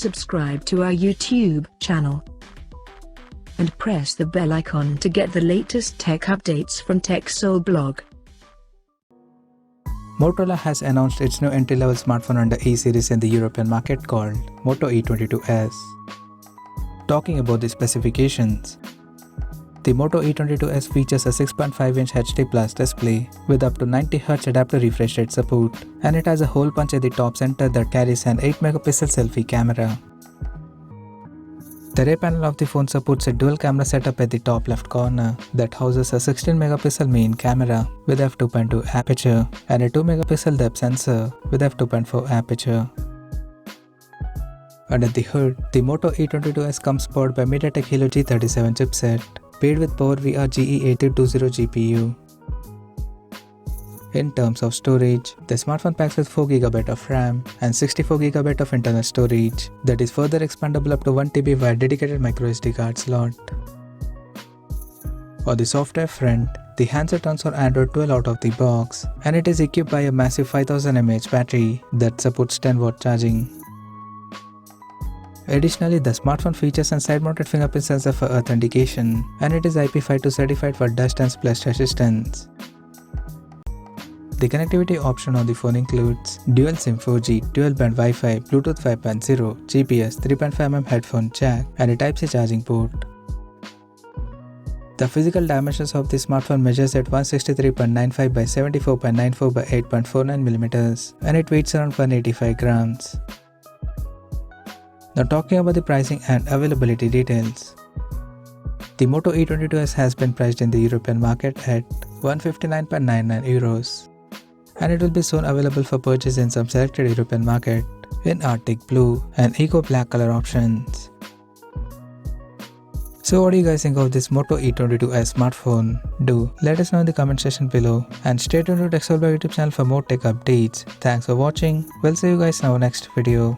subscribe to our YouTube channel and press the bell icon to get the latest tech updates from TechSole Blog. Motorola has announced its new entry-level smartphone under E series in the European market called Moto E22s. Talking about the specifications, the Moto E22s features a 6.5-inch HD Plus display with up to 90Hz adaptive refresh rate support, and it has a hole punch at the top center that carries an 8-megapixel selfie camera. The rear panel of the phone supports a dual camera setup at the top left corner that houses a 16-megapixel main camera with f2.2 aperture and a 2-megapixel depth sensor with f2.4 aperture. Under the hood, the Moto E22s comes powered by MediaTek Helio G37 chipset, paired with PowerVR GE8320 GPU. In terms of storage, the smartphone packs with 4GB of RAM and 64GB of internal storage that is further expandable up to 1TB via dedicated microSD card slot. On the software front, the handset runs on Android 12 out of the box, and it is equipped by a massive 5000 mAh battery that supports 10W charging. Additionally, the smartphone features a side-mounted fingerprint sensor for authentication, and it is IP52 certified for dust and splash resistance. The connectivity option on the phone includes dual SIM 4G, dual-band Wi-Fi, Bluetooth 5.0, GPS, 3.5mm headphone jack, and a Type-C charging port. The physical dimensions of the smartphone measures at 163.95 by 74.94 by 8.49mm, and it weighs around 185 grams. Now talking about the pricing and availability details. The Moto E22s has been priced in the European market at €159.99, and it will be soon available for purchase in some selected European market in Arctic Blue and Eco Black color options. So what do you guys think of this Moto E22s smartphone? Do let us know in the comment section below, and stay tuned to TechSole Blog YouTube channel for more tech updates. Thanks for watching. We'll see you guys in our next video.